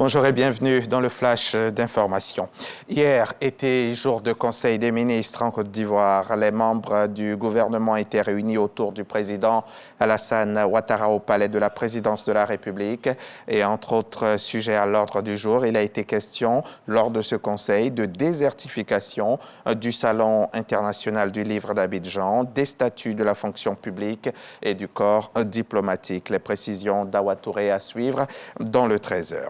Bonjour et bienvenue dans le flash d'information. Hier était jour de Conseil des ministres en Côte d'Ivoire. Les membres du gouvernement étaient réunis autour du président Alassane Ouattara au palais de la présidence de la République. Et entre autres sujets à l'ordre du jour, il a été question lors de ce conseil de désertification du Salon international du livre d'Abidjan, des statuts de la fonction publique et du corps diplomatique. Les précisions d'Awa Touré à suivre dans le 13h.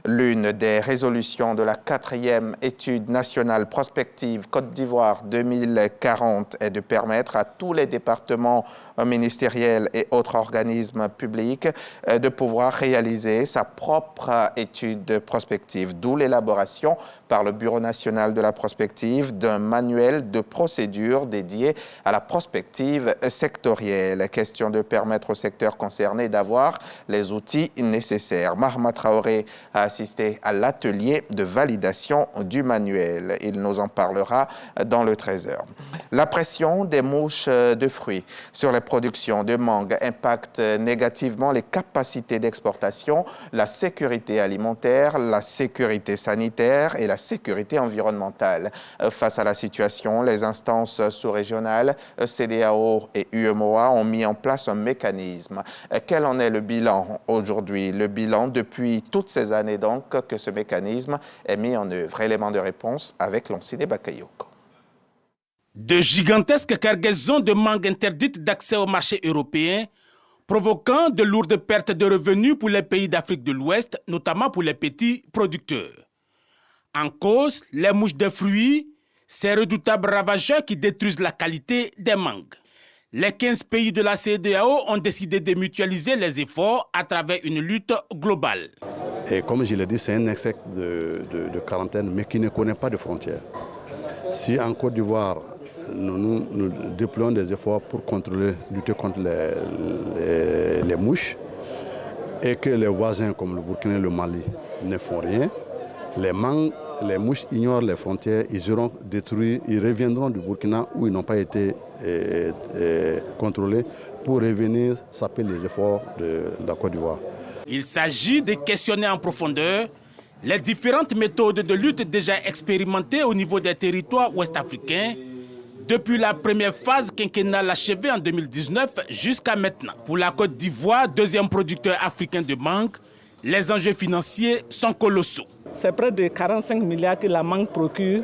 L'une des résolutions de la 4e étude nationale prospective Côte d'Ivoire 2040 est de permettre à tous les départements ministériels et autres organismes publics de pouvoir réaliser sa propre étude prospective, d'où l'élaboration par le Bureau national de la prospective d'un manuel de procédure dédié à la prospective sectorielle. Question de permettre au secteur concerné d'avoir les outils nécessaires. Mahama Traoré a assisté à l'atelier de validation du manuel. Il nous en parlera dans le 13h. La pression des mouches de fruits sur les productions de mangue impacte négativement les capacités d'exportation, la sécurité alimentaire, la sécurité sanitaire et la sécurité environnementale. Face à la situation, les instances sous-régionales, CEDEAO et UEMOA ont mis en place un mécanisme. Quel en est le bilan aujourd'hui? Le bilan depuis toutes ces années donc que ce mécanisme est mis en œuvre. Élément de réponse avec Lonside Bakayoko. De gigantesques cargaisons de mangue interdites d'accès au marché européen, provoquant de lourdes pertes de revenus pour les pays d'Afrique de l'Ouest, notamment pour les petits producteurs. En cause, les mouches de fruits, ces redoutables ravageurs qui détruisent la qualité des mangues. Les 15 pays de la CEDEAO ont décidé de mutualiser les efforts à travers une lutte globale. Et comme je l'ai dit, c'est un excès de quarantaine, mais qui ne connaît pas de frontières. Si en Côte d'Ivoire, nous déployons des efforts pour lutter contre les mouches, et que les voisins comme le Burkina et le Mali ne font rien, les mouches ignorent les frontières, ils seront détruits, ils reviendront du Burkina où ils n'ont pas été contrôlés pour revenir saper les efforts de la Côte d'Ivoire. Il s'agit de questionner en profondeur les différentes méthodes de lutte déjà expérimentées au niveau des territoires ouest-africains, depuis la première phase quinquennale achevée en 2019 jusqu'à maintenant. Pour la Côte d'Ivoire, deuxième producteur africain de mangue, les enjeux financiers sont colossaux. C'est près de 45 milliards que la mangue procure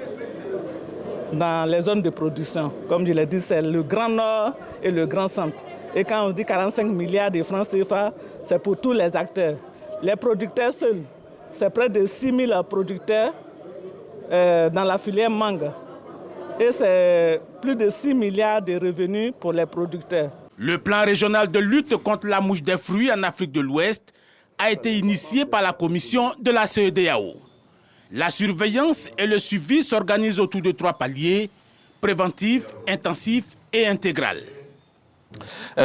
dans les zones de production. Comme je l'ai dit, c'est le Grand Nord et le Grand Centre. Et quand on dit 45 milliards de francs CFA, c'est pour tous les acteurs. Les producteurs seuls, c'est près de 6 000 producteurs dans la filière mangue. Et c'est plus de 6 milliards de revenus pour les producteurs. Le plan régional de lutte contre la mouche des fruits en Afrique de l'Ouest a été initié par la commission de la CEDEAO. La surveillance et le suivi s'organisent autour de 3 paliers, préventif, intensif et intégral.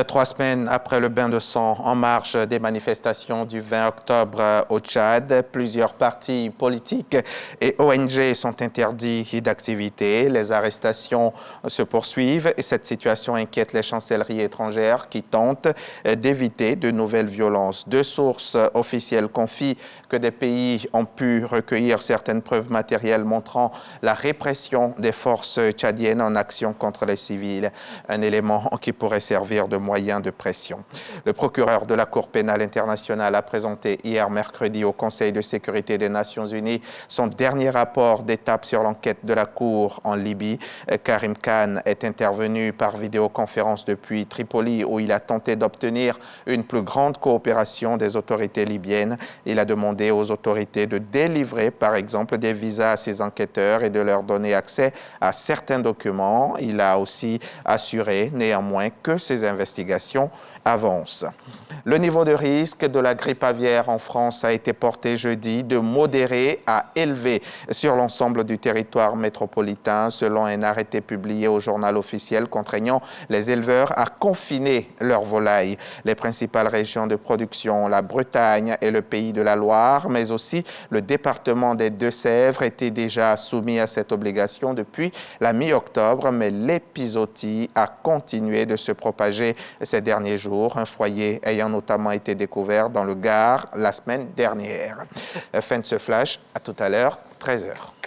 3 semaines après le bain de sang en marge des manifestations du 20 octobre au Tchad, plusieurs partis politiques et ONG sont interdits d'activité. Les arrestations se poursuivent et cette situation inquiète les chancelleries étrangères qui tentent d'éviter de nouvelles violences. 2 sources officielles confient que des pays ont pu recueillir certaines preuves matérielles montrant la répression des forces tchadiennes en action contre les civils. Un élément qui pourrait servir de moyen de pression. Le procureur de la Cour pénale internationale a présenté hier mercredi au Conseil de sécurité des Nations Unies son dernier rapport d'étape sur l'enquête de la Cour en Libye. Karim Khan est intervenu par vidéoconférence depuis Tripoli où il a tenté d'obtenir une plus grande coopération des autorités libyennes. Il a demandé aux autorités de délivrer par exemple des visas à ces enquêteurs et de leur donner accès à certains documents. Il a aussi assuré néanmoins que ces investigations avancent. Le niveau de risque de la grippe aviaire en France a été porté jeudi de modéré à élevé sur l'ensemble du territoire métropolitain selon un arrêté publié au journal officiel contraignant les éleveurs à confiner leurs volailles. Les principales régions de production, la Bretagne et le Pays de la Loire, mais aussi le département des Deux-Sèvres étaient déjà soumis à cette obligation depuis la mi-octobre, mais l'épizootie a continué de se propager propagé ces derniers jours, un foyer ayant notamment été découvert dans le Gard la semaine dernière. Fin de ce flash, à tout à l'heure, 13h.